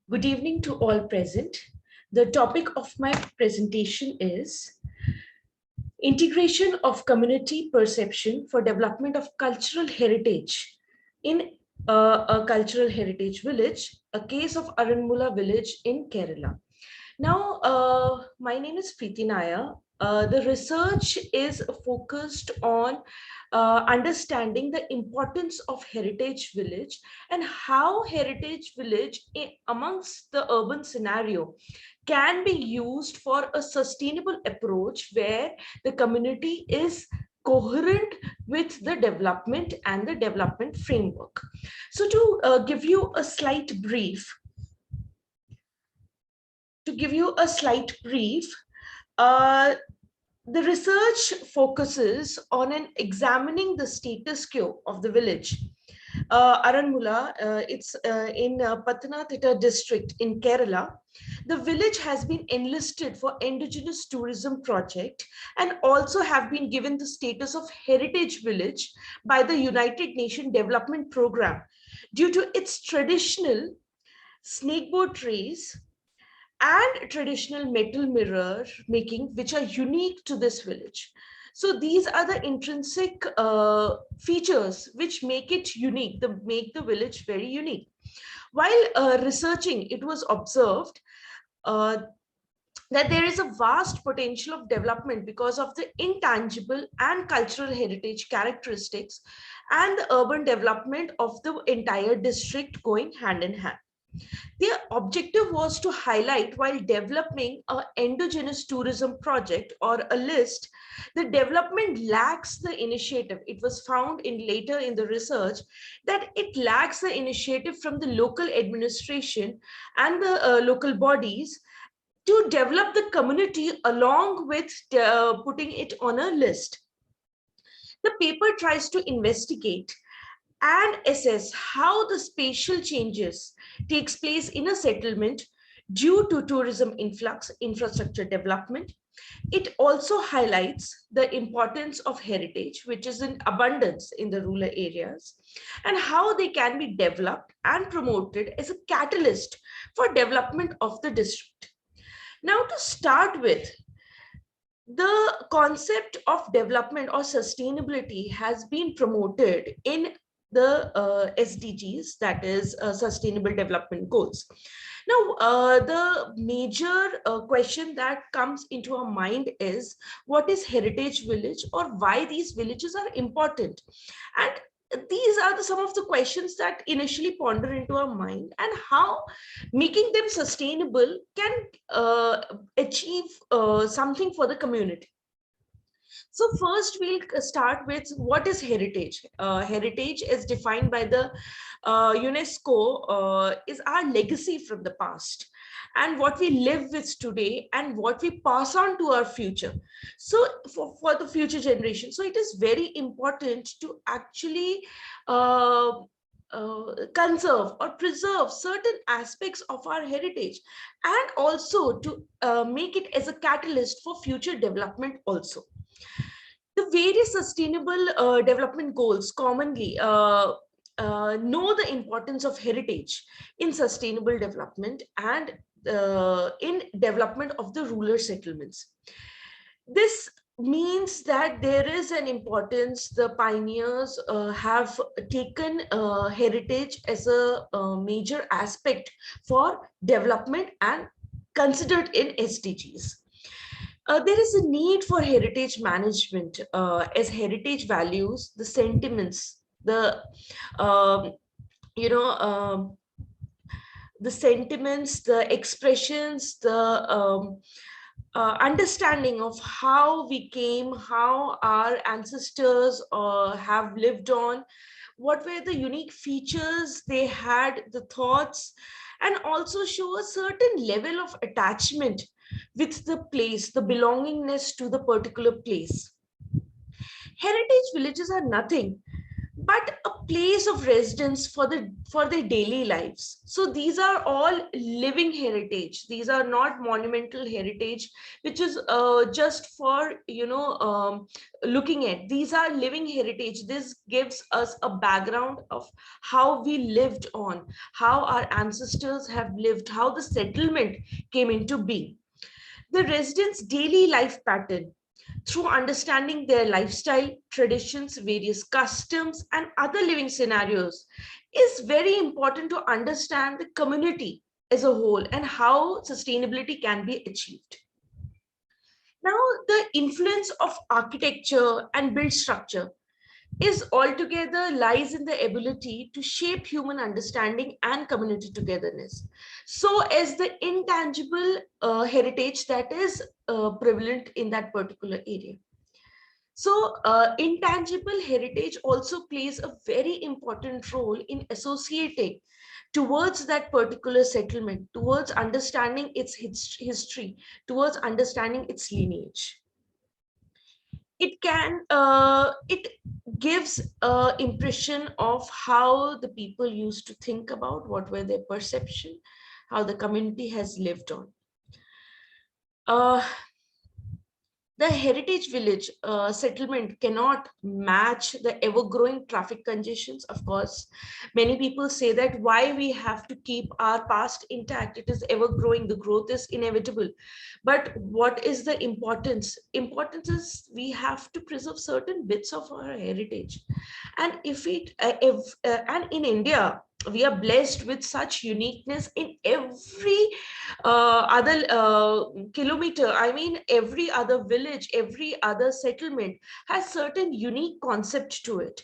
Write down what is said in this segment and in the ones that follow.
Good evening to all present. The topic of my presentation is integration of community perception for development of cultural heritage in a cultural heritage village, a case of Aranmula village in Kerala. Now, my name is Preeti Nair. The research is focused on understanding the importance of heritage village and how heritage village amongst the urban scenario can be used for a sustainable approach where the community is coherent with the development and the development framework. So give you a slight brief, uh, the research focuses on examining the status quo of the village. Aranmula, it's in Pathanamthitta district in Kerala. The village has been enlisted for indigenous tourism project and also have been given the status of heritage village by the United Nations Development Program due to its traditional snakeboard trays and traditional metal mirror making, which are unique to this village. So these are the intrinsic features which make it unique, make the village very unique. While researching, it was observed uh, that there is a vast potential of development because of the intangible and cultural heritage characteristics and the urban development of the entire district going hand in hand. Their objective was to highlight while developing an endogenous tourism project or a list, the development lacks the initiative. It was found in later in the research that it lacks the initiative from the local administration and the local bodies to develop the community along with putting it on a list. The paper tries to investigate and assess how the spatial changes takes place in a settlement due to tourism influx, infrastructure development. It also highlights the importance of heritage, which is in abundance in the rural areas, and how they can be developed and promoted as a catalyst for development of the district. Now, to start with, the concept of development or sustainability has been promoted in the SDGs, that is Sustainable Development Goals. Now, the major question that comes into our mind is what is heritage village or why these villages are important? And these are some of the questions that initially ponder into our mind, and how making them sustainable can achieve something for the community. So first we'll start with what is heritage. Heritage is defined by the UNESCO is our legacy from the past and what we live with today and what we pass on to our future. So for the future generation. So it is very important to actually conserve or preserve certain aspects of our heritage and also to make it as a catalyst for future development also. The various sustainable development goals commonly know the importance of heritage in sustainable development and in development of the rural settlements. This means that there is an importance. The pioneers have taken heritage as a major aspect for development and considered in SDGs. There is a need for heritage management as heritage values, the sentiments, um, you know, the sentiments, the expressions, the understanding of how we came, how our ancestors have lived on, what were the unique features they had, the thoughts, and also show a certain level of attachment with the place, the belongingness to the particular place. Heritage villages are nothing but a place of residence for their daily lives. So these are all living heritage. These are not monumental heritage, which is just for looking at. These are living heritage. This gives us a background of how we lived on, how our ancestors have lived, how the settlement came into being. The residents' daily life pattern, through understanding their lifestyle, traditions, various customs, and other living scenarios, is very important to understand the community as a whole and how sustainability can be achieved. Now, the influence of architecture and build structure is altogether lies in the ability to shape human understanding and community togetherness, so as the intangible heritage that is prevalent in that particular area. So intangible heritage also plays a very important role in associating towards that particular settlement, towards understanding its history, towards understanding its lineage. It gives a impression of how the people used to think about, what were their perception, how the community has lived on. The heritage village settlement cannot match the ever-growing traffic congestions. Of course, many people say that why we have to keep our past intact. It is ever-growing. The growth is inevitable. But what is the importance? Importance is we have to preserve certain bits of our heritage. And and in India, we are blessed with such uniqueness in every other kilometer. I mean, every other village, every other settlement has certain unique concept to it.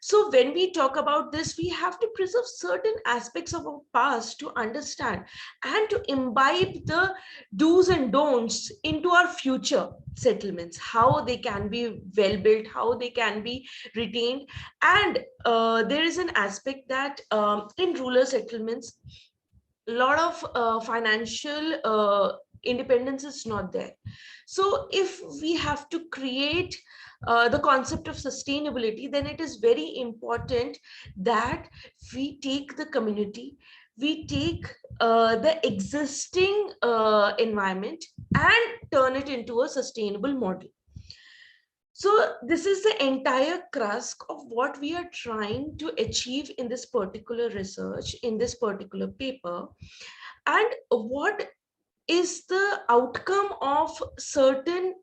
So when we talk about this, we have to preserve certain aspects of our past to understand and to imbibe the do's and don'ts into our future settlements, how they can be well built, how they can be retained. And there is an aspect that in rural settlements, a lot of financial independence is not there. So if we have to create the concept of sustainability, then it is very important that we take the community, we take the existing environment and turn it into a sustainable model. So this is the entire crux of what we are trying to achieve in this particular research, in this particular paper. And what is the outcome of certain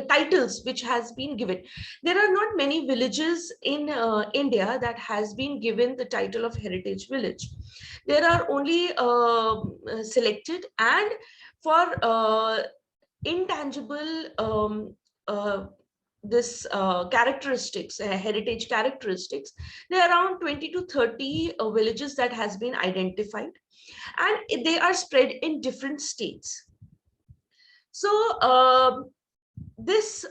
titles which has been given. There are not many villages in India that has been given the title of heritage village. There are only selected, and for intangible characteristics, heritage characteristics, there are around 20 to 30 villages that has been identified, and they are spread in different states. So this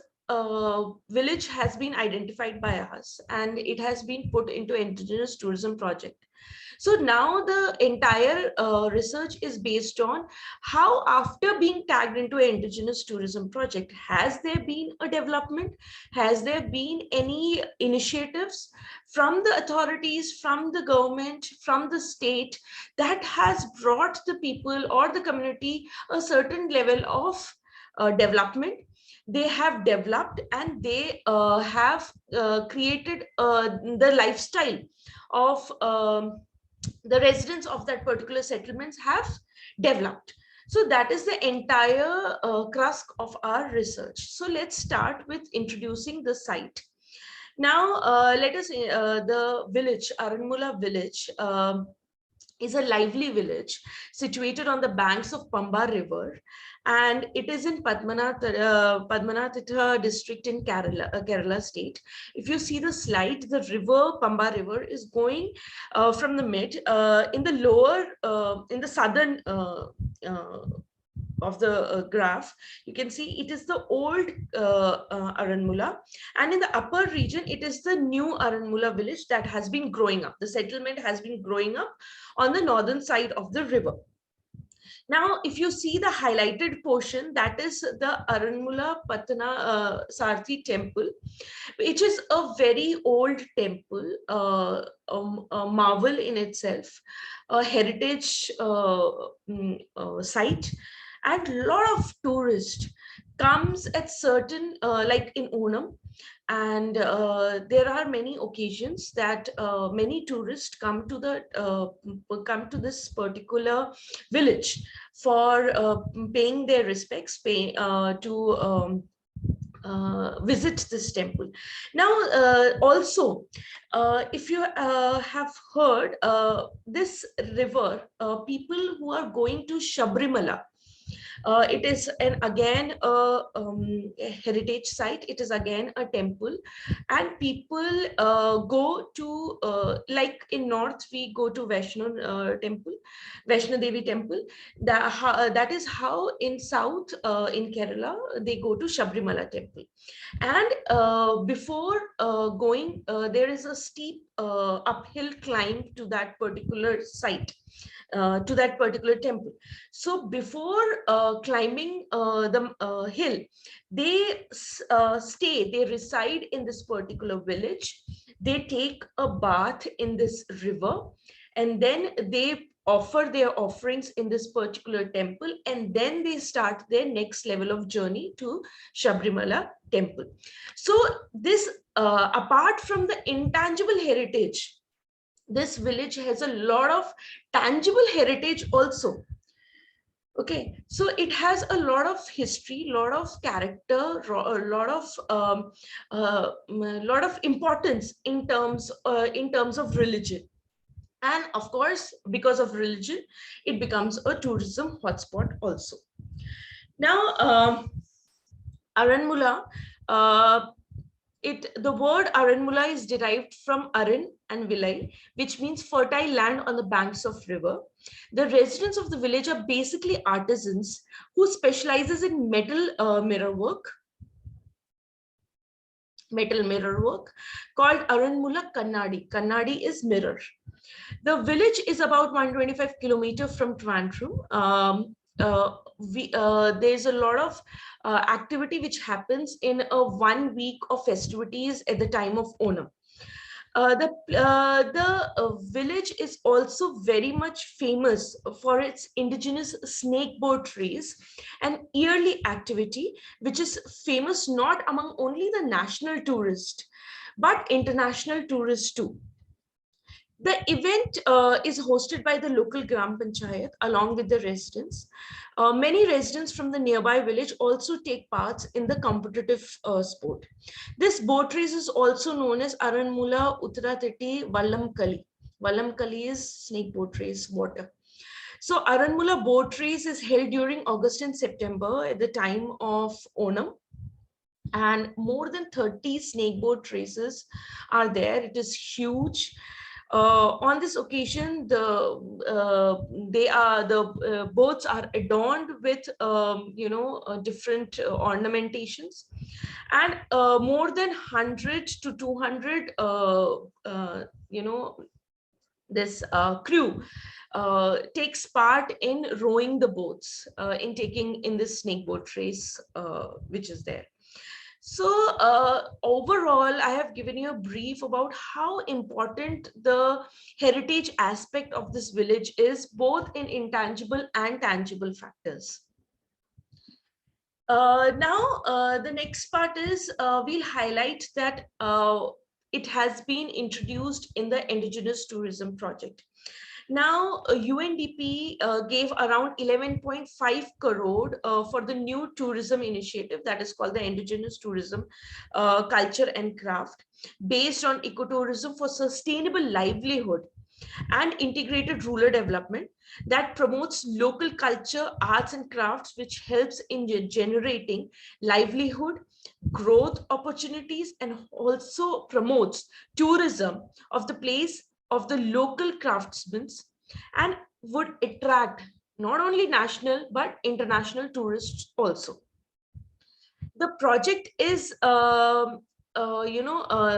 village has been identified by us, and it has been put into indigenous tourism project. So now the entire research is based on how, after being tagged into an indigenous tourism project, has there been a development? Has there been any initiatives from the authorities, from the government, from the state that has brought the people or the community a certain level of development? They have developed, and they have created the lifestyle of the residents of that particular settlements have developed. So that is the entire crux of our research. So let's start with introducing the site. Now, let us, the village, Aranmula village, is a lively village situated on the banks of Pamba River, and it is in Padmanathitta district in Kerala state. If you see the slide, the river, Pamba River, is going from the mid in the lower, in the southern of the graph, you can see it is the old Aranmula, and in the upper region, it is the new Aranmula village that has been growing up. The settlement has been growing up on the northern side of the river. Now, if you see the highlighted portion, that is the Aranmula Patana Sarthi temple, which is a very old temple, a marvel in itself, a heritage site, and a lot of tourists comes at certain, like in Onam, and there are many occasions that many tourists come to this particular village for paying their respects, to visit this temple. Now, also, if you have heard, this river, people who are going to Shabrimala, it is again a heritage site. It is again a temple, and people go to, like in north we go to Vaishno Devi temple. That is how in south, in Kerala, they go to Shabrimala temple. And before going, there is a steep uphill climb to that particular site, to that particular temple. So before climbing the hill, they they reside in this particular village. They take a bath in this river, and then they offer their offerings in this particular temple, and then they start their next level of journey to Shabrimala temple. So this, apart from the intangible heritage, this village has a lot of tangible heritage also. Okay, so it has a lot of history, lot of character, a lot of importance in terms of religion. And of course, because of religion, it becomes a tourism hotspot also. Now, Aranmula, uh, the word Aranmula is derived from Aran and Vilai, which means fertile land on the banks of river. The residents of the village are basically artisans who specializes in metal mirror work called Aranmula Kannadi. Kannadi is mirror. The village is about 125 kilometers from Trivandrum. There's a lot of activity which happens in a 1 week of festivities at the time of Onam. The village is also very much famous for its indigenous snake boat race, an yearly activity which is famous not among only the national tourists but international tourists too. The event is hosted by the local Gram Panchayat along with the residents. Many residents from the nearby village also take part in the competitive sport. This boat race is also known as Aranmula Uttarateti Vallamkali. Vallamkali is snake boat race, water. So Aranmula boat race is held during August and September at the time of Onam. And more than 30 snake boat races are there. It is huge. On this occasion, the boats are adorned with different ornamentations, and more than 100 to 200 this crew takes part in rowing the boats, in taking in this snake boat race which is there. So overall, I have given you a brief about how important the heritage aspect of this village is, both in intangible and tangible factors. Now, the next part is we'll highlight that it has been introduced in the Indigenous Tourism Project. Now, UNDP gave around 11.5 crore for the new tourism initiative that is called the Indigenous Tourism Culture and Craft, based on ecotourism for sustainable livelihood and integrated rural development that promotes local culture, arts and crafts, which helps in generating livelihood, growth opportunities, and also promotes tourism of the place of the local craftsmen, and would attract not only national but international tourists also. The project is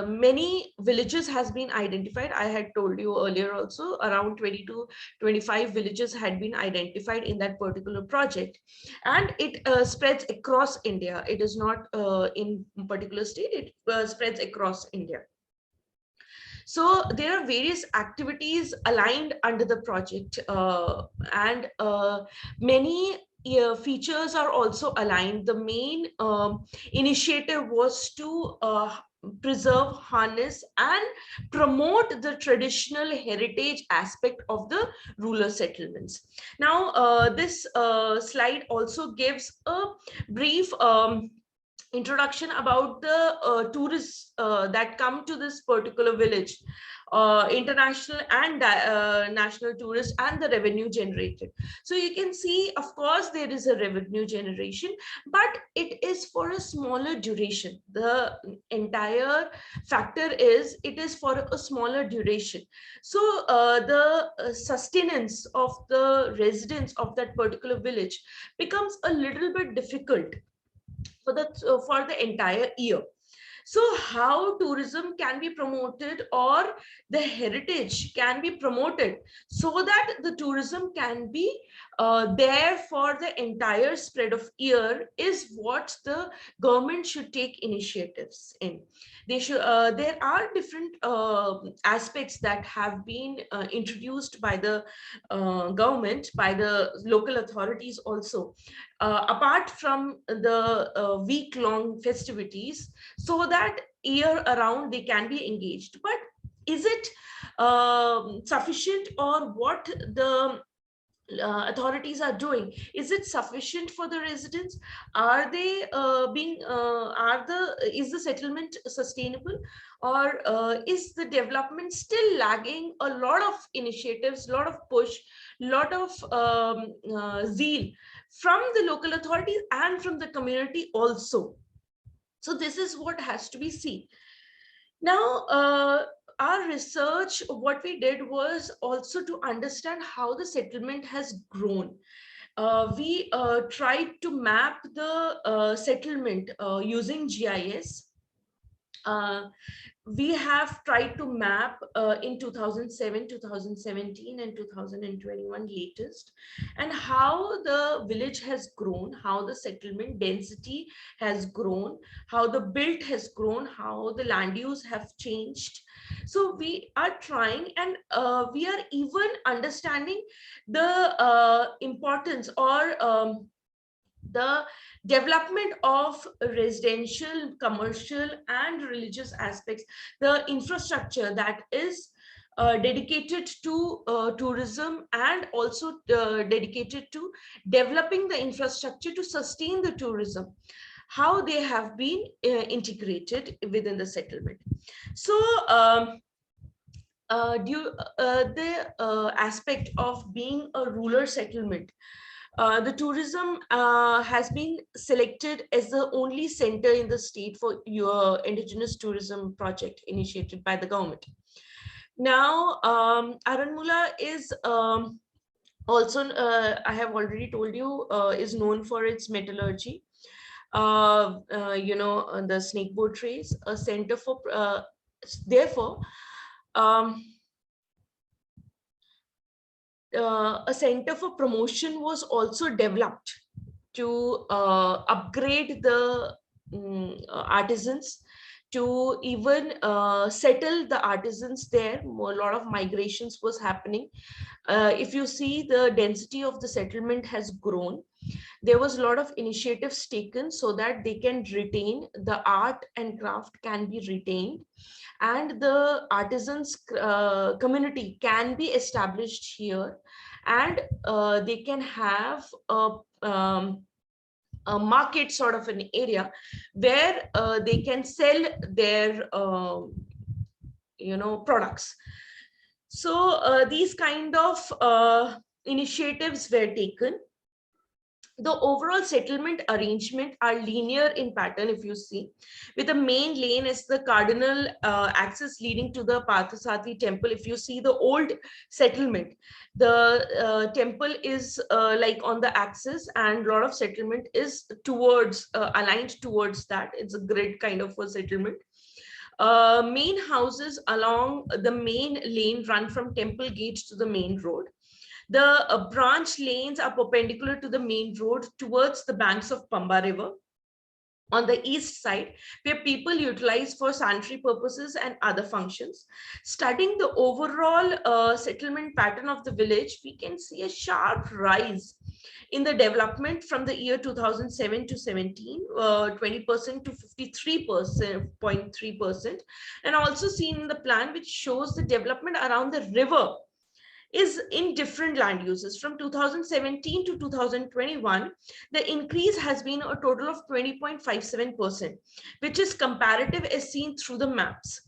many villages has been identified. I had told you earlier also, around 20 to 25 villages had been identified in that particular project, and it spreads across India. It is not in particular state, it spreads across India. So there are various activities aligned under the project, and many features are also aligned. The main initiative was to preserve, harness, and promote the traditional heritage aspect of the rural settlements. Now, this slide also gives a brief introduction about the tourists that come to this particular village, international and national tourists, and the revenue generated. So you can see, of course, there is a revenue generation, but it is for a smaller duration. The entire factor is it is for a smaller duration. So the sustenance of the residents of that particular village becomes a little bit difficult for the entire year. So how tourism can be promoted, or the heritage can be promoted, so that the tourism can be there for the entire spread of year, is what the government should take initiatives in. They should. There are different aspects that have been introduced by the government, by the local authorities also, apart from the week-long festivities, so that year around they can be engaged. But is it sufficient, or what the authorities are doing, is it sufficient for the residents? Are they is the settlement sustainable, or is the development still lagging? A lot of initiatives, lot of push, lot of zeal from the local authorities and from the community also. So this is what has to be seen. Now, our research, what we did was also to understand how the settlement has grown. We tried to map the settlement using GIS. We have tried to map in 2007, 2017, and 2021 latest, and how the village has grown, how the settlement density has grown, how the built has grown, how the land use have changed. So we are trying, and we are even understanding the importance, or the development of residential, commercial, and religious aspects, the infrastructure that is dedicated to tourism, and also dedicated to developing the infrastructure to sustain the tourism, how they have been integrated within the settlement. So the aspect of being a rural settlement, the tourism has been selected as the only center in the state for your indigenous tourism project initiated by the government. Now, Aranmula is also, I have already told you, is known for its metallurgy. The snakeboard trays, a center for, therefore, a center for promotion was also developed to upgrade the artisans, to even settle the artisans there. A lot of migrations was happening. If you see, the density of the settlement has grown. There was a lot of initiatives taken so that they can retain, the art and craft can be retained, and the artisans community can be established here, and they can have a market sort of an area where they can sell their products. So these kind of initiatives were taken. The overall settlement arrangement are linear in pattern, if you see, with the main lane is the cardinal axis leading to the Parthasarathi temple. If you see the old settlement, the temple is like on the axis, and a lot of settlement is towards aligned towards that. It's a grid kind of a settlement. Main houses along the main lane run from Temple Gate to the main road. The branch lanes are perpendicular to the main road towards the banks of Pamba River on the east side, where people utilize for sanitary purposes and other functions. Studying the overall settlement pattern of the village, we can see a sharp rise in the development from the year 2007 to 17, 20% to 53.3%, and also seen in the plan, which shows the development around the river is in different land uses. From 2017 to 2021, the increase has been a total of 20.57%, which is comparative as seen through the maps.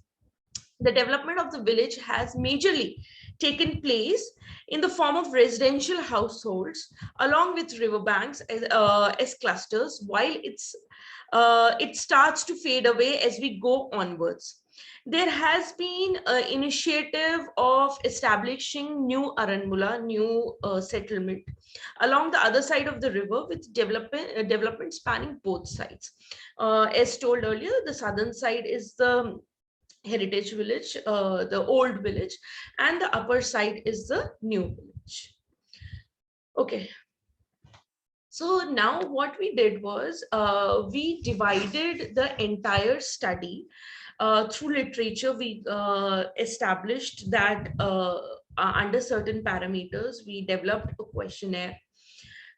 The development of the village has majorly taken place in the form of residential households along with riverbanks as clusters, while it starts to fade away as we go onwards. There has been an initiative of establishing new Aranmula, new settlement along the other side of the river, with development spanning both sides. As told earlier, the southern side is the heritage village, the old village, and the upper side is the new village. Okay. So now what we did was we divided the entire study through literature. We established that under certain parameters, we developed a questionnaire.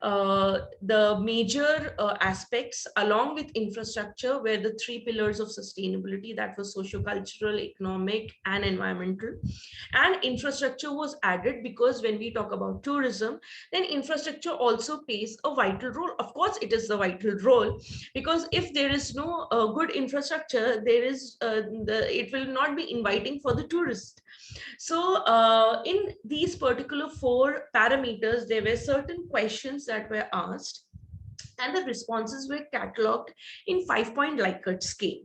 The major aspects along with infrastructure were the three pillars of sustainability, that was socio-cultural, economic, and environmental. And infrastructure was added because when we talk about tourism, then infrastructure also plays a vital role. Of course, it is the vital role, because if there is no good infrastructure, there is it will not be inviting for the tourist. So in these particular 4 parameters, there were certain questions that were asked, and the responses were catalogued in 5-point Likert scale.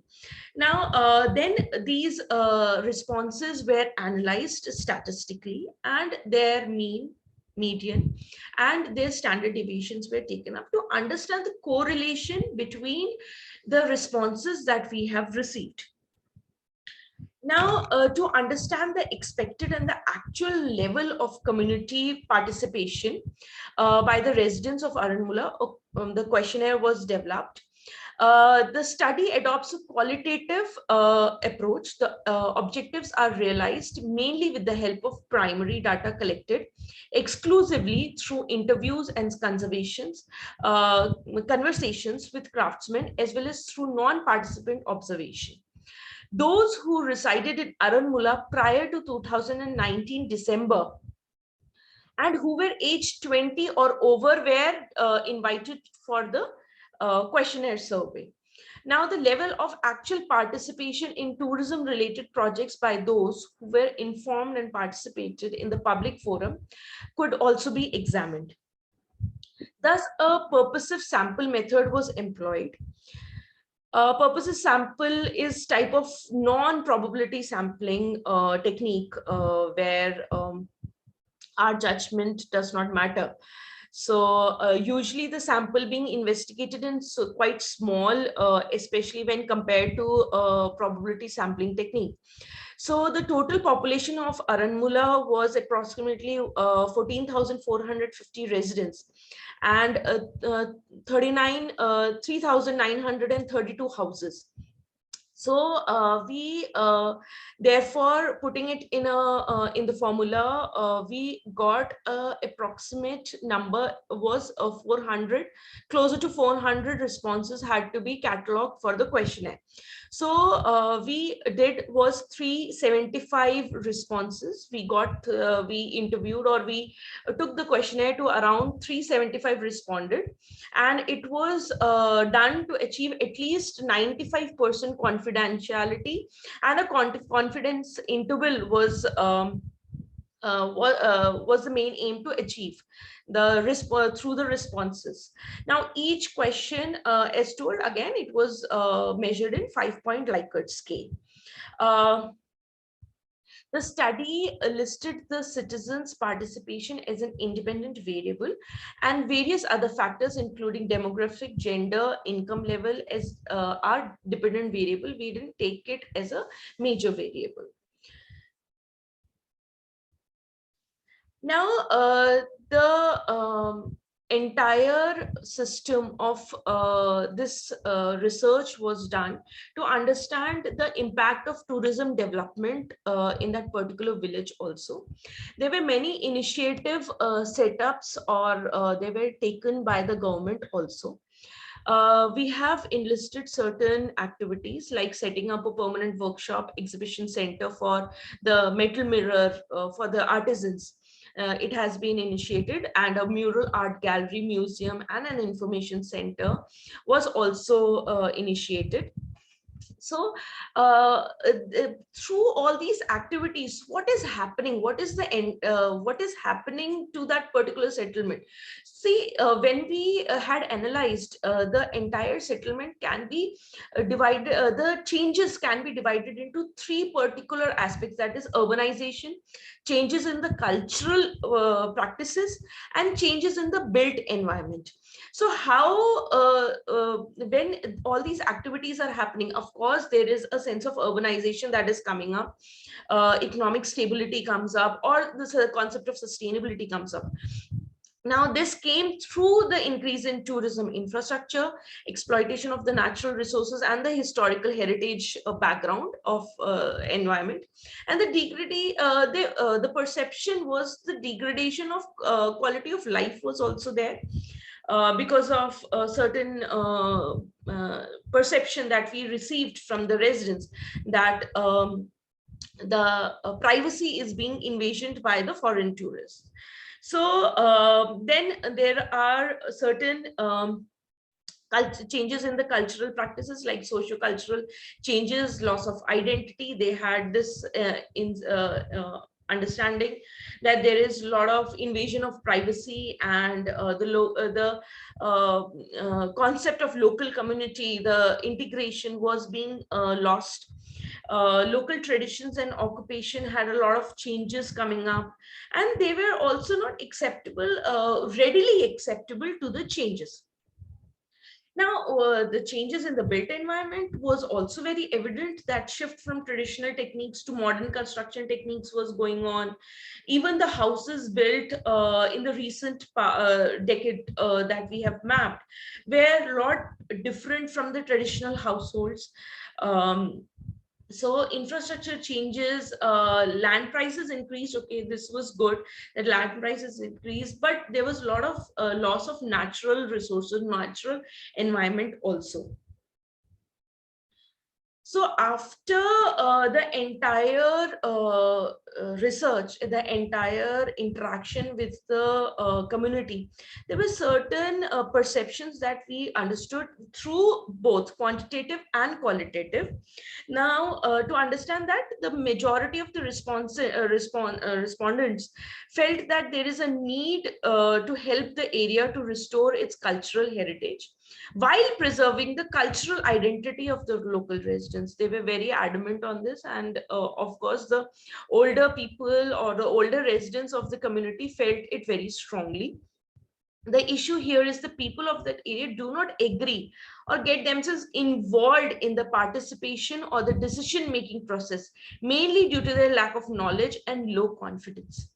Now, then these responses were analyzed statistically, and their mean, median, and their standard deviations were taken up to understand the correlation between the responses that we have received. Now, to understand the expected and the actual level of community participation by the residents of Aranmula, the questionnaire was developed. The study adopts a qualitative approach. The objectives are realized mainly with the help of primary data collected exclusively through interviews and conversations with craftsmen, as well as through non-participant observation. Those who resided in Aranmula prior to 2019 December and who were aged 20 or over were invited for the questionnaire survey. Now, the level of actual participation in tourism related projects by those who were informed and participated in the public forum could also be examined. Thus, a purposive sample method was employed. Purposive sample is type of non-probability sampling technique where our judgment does not matter. So usually the sample being investigated in quite small, especially when compared to probability sampling technique. So the total population of Aranmula was approximately 14,450 residents, and 3,932 houses. So we therefore, putting it in the formula, we got approximate number was 400, closer to 400 responses had to be catalogued for the questionnaire. So we did was 375 responses. We got we interviewed, or we took the questionnaire to around 375 responded, and it was done to achieve at least 95% confidentiality, and a confidence interval was the main aim to achieve the through the responses. Now, each question, as told again, it was measured in 5-point Likert scale. The study listed the citizens' participation as an independent variable, and various other factors, including demographic, gender, income level, as are dependent variable. We didn't take it as a major variable. Now, the entire system of this research was done to understand the impact of tourism development in that particular village also. There were many initiative setups, or they were taken by the government also. We have enlisted certain activities like setting up a permanent workshop exhibition center for the metal mirror for the artisans. It has been initiated, and a mural art gallery, museum, and an information center was also initiated. So through all these activities, what is happening? What is the end? What is happening to that particular settlement? See, when we had analyzed the entire settlement can be divided, the changes can be divided into three particular aspects, that is urbanization, changes in the cultural practices, and changes in the built environment. So how, when all these activities are happening, of course, there is a sense of urbanization that is coming up, economic stability comes up, or the concept of sustainability comes up. Now, this came through the increase in tourism infrastructure, exploitation of the natural resources, and the historical heritage background of environment. And the perception was the degradation of quality of life was also there. Because of a certain perception that we received from the residents, that the privacy is being invasioned by the foreign tourists. So then there are certain changes in the cultural practices, like socio-cultural changes, loss of identity. They had this understanding that there is a lot of invasion of privacy, and the concept of local community, the integration was being lost. Local traditions and occupation had a lot of changes coming up, and they were also not acceptable, readily acceptable to the changes. Now, the changes in the built environment was also very evident. That shift from traditional techniques to modern construction techniques was going on. Even the houses built in the recent decade that we have mapped were a lot different from the traditional households. So infrastructure changes, land prices increased. Okay, this was good that land prices increased, but there was a lot of loss of natural resources, natural environment also. So after the entire research, the entire interaction with the community, there were certain perceptions that we understood through both quantitative and qualitative. Now, to understand that, the majority of the respondents felt that there is a need to help the area to restore its cultural heritage while preserving the cultural identity of the local residents. They were very adamant on this, and of course the older people or the older residents of the community felt it very strongly. The issue here is the people of that area do not agree or get themselves involved in the participation or the decision making process, mainly due to their lack of knowledge and low confidence.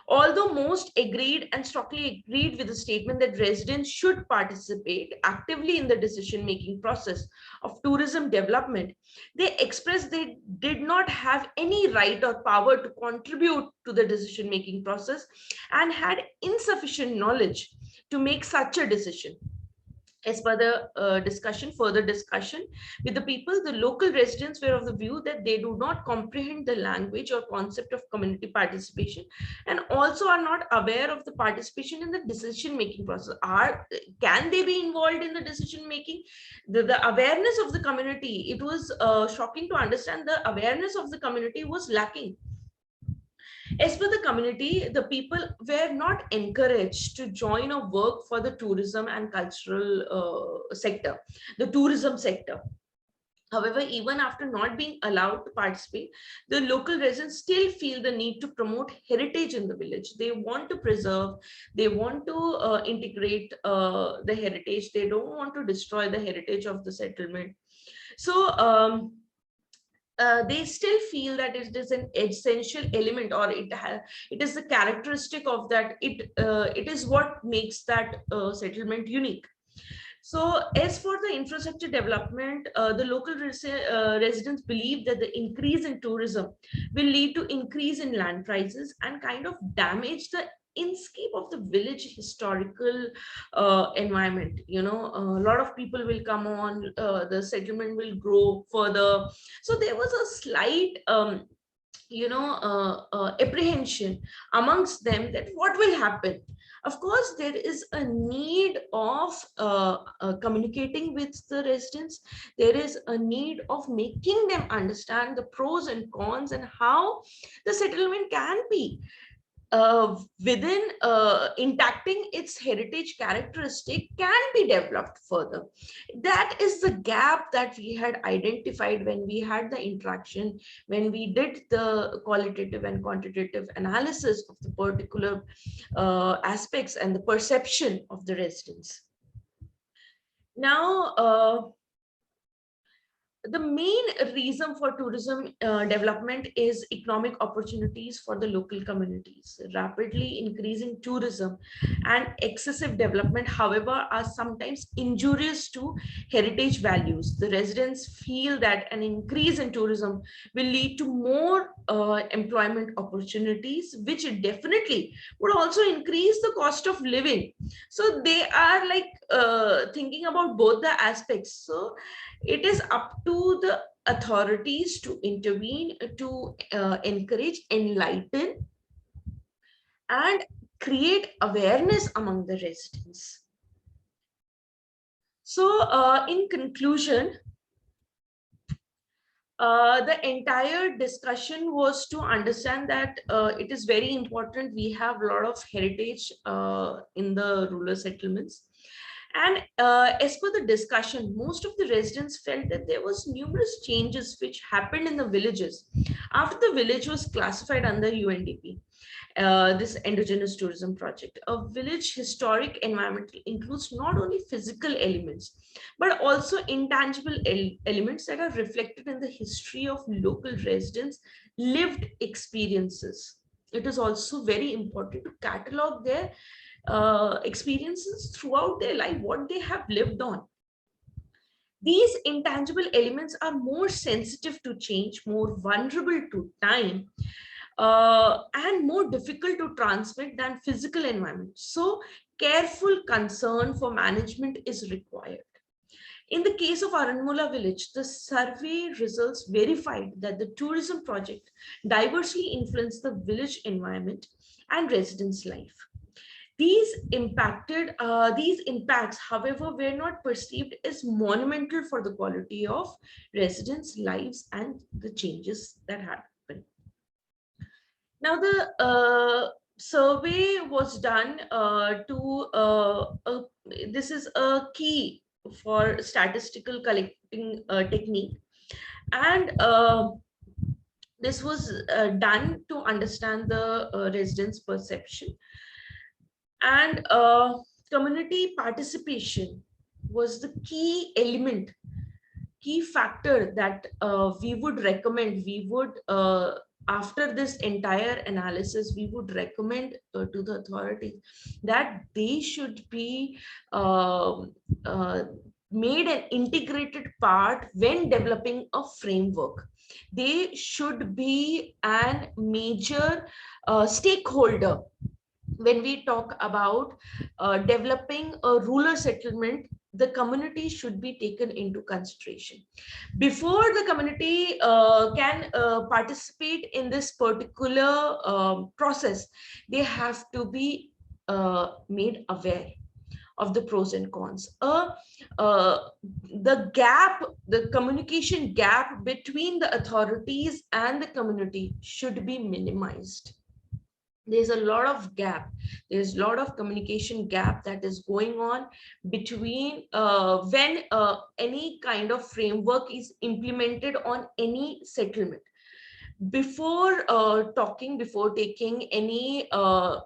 Although most agreed and strongly agreed with the statement that residents should participate actively in the decision-making process of tourism development, they expressed they did not have any right or power to contribute to the decision-making process and had insufficient knowledge to make such a decision. As per the further discussion with the people, the local residents were of the view that they do not comprehend the language or concept of community participation, and also are not aware of the participation in the decision-making process. Can they be involved in the decision-making? The awareness of the community, it was shocking to understand the awareness of the community was lacking. As per the community, the people were not encouraged to join or work for the tourism and cultural sector, the tourism sector. However, even after not being allowed to participate, the local residents still feel the need to promote heritage in the village. They want to preserve, they want to integrate the heritage. They don't want to destroy the heritage of the settlement. So they still feel that it is an essential element, or it is the characteristic of that. It is what makes that settlement unique. So as for the infrastructure development, the local residents believe that the increase in tourism will lead to increase in land prices and kind of damage the inscape of the village historical environment. You know, a lot of people will come on, the settlement will grow further. So there was a slight apprehension amongst them that what will happen. Of course, there is a need of communicating with the residents. There is a need of making them understand the pros and cons and how the settlement can be within intacting its heritage characteristic can be developed further. That is the gap that we had identified when we had the interaction, when we did the qualitative and quantitative analysis of the particular aspects and the perception of the residents. Now, the main reason for tourism development is economic opportunities for the local communities. Rapidly increasing tourism and excessive development, however, are sometimes injurious to heritage values. The residents feel that an increase in tourism will lead to more employment opportunities, which definitely would also increase the cost of living. So they are like thinking about both the aspects. So it is up to the authorities to intervene, to encourage, enlighten, and create awareness among the residents. So, in conclusion, the entire discussion was to understand that it is very important. We have a lot of heritage in the rural settlements. And as per the discussion, most of the residents felt that there was numerous changes which happened in the villages after the village was classified under UNDP. This endogenous tourism project. A village historic environment includes not only physical elements, but also intangible elements that are reflected in the history of local residents' lived experiences. It is also very important to catalog their experiences throughout their life, what they have lived on. These intangible elements are more sensitive to change, more vulnerable to time, and more difficult to transmit than physical environment. So careful concern for management is required. In the case of Aranmula village, the survey results verified that the tourism project diversely influenced the village environment and residents' life. These impacts, however, were not perceived as monumental for the quality of residents' lives and the changes that happened. Now, the survey was done this is a key for statistical collecting technique, and this was done to understand the residents' perception. And community participation was the key element, key factor that we would recommend. We would, after this entire analysis, we would recommend to the authorities that they should be made an integrated part when developing a framework. They should be a major stakeholder when we talk about developing a rural settlement. The community should be taken into consideration. Before the community can participate in this particular process, they have to be made aware of the pros and cons. The communication gap between the authorities and the community should be minimized. there's a lot of gap. There's a lot of communication gap that is going on between when any kind of framework is implemented on any settlement. Before before taking any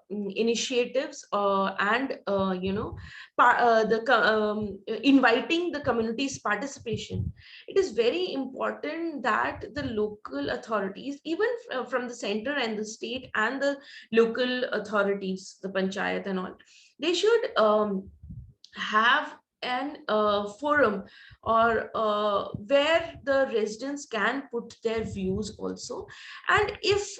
initiatives and inviting the community's participation, it is very important that the local authorities, even from the center and the state and the local authorities, the panchayat and all, they should have an forum, or where the residents can put their views also. And if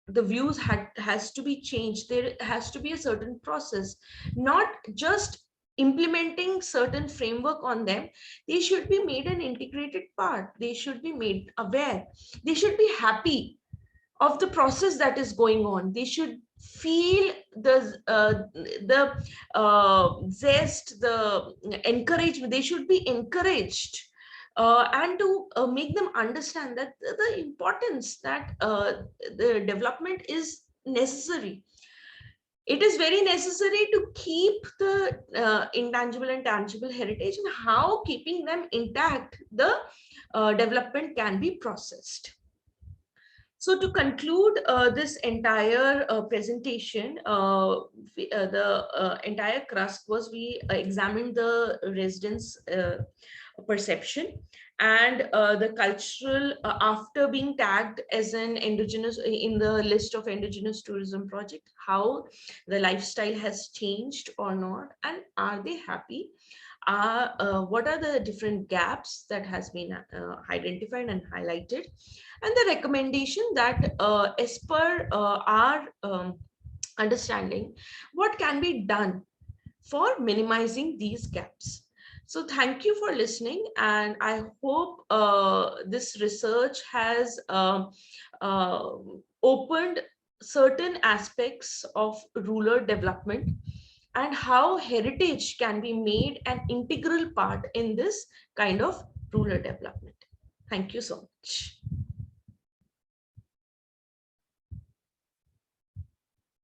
the views has to be changed, there has to be a certain process, not just implementing certain framework on them. They should be made an integrated part, they should be made aware, they should be happy of the process that is going on. They should feel the zest, the encouragement. They should be encouraged, and to make them understand that the importance that the development is necessary. It is very necessary to keep the intangible and tangible heritage, and how keeping them intact, the development can be processed. So to conclude this entire presentation, the entire crust was, we examined the residents' perception and the cultural, after being tagged as an indigenous in the list of indigenous tourism project, how the lifestyle has changed or not, and are they happy? What are the different gaps that has been identified and highlighted, and the recommendation that as per our understanding, what can be done for minimizing these gaps. So thank you for listening, and I hope this research has opened certain aspects of rural development, and how heritage can be made an integral part in this kind of rural development. Thank you so much.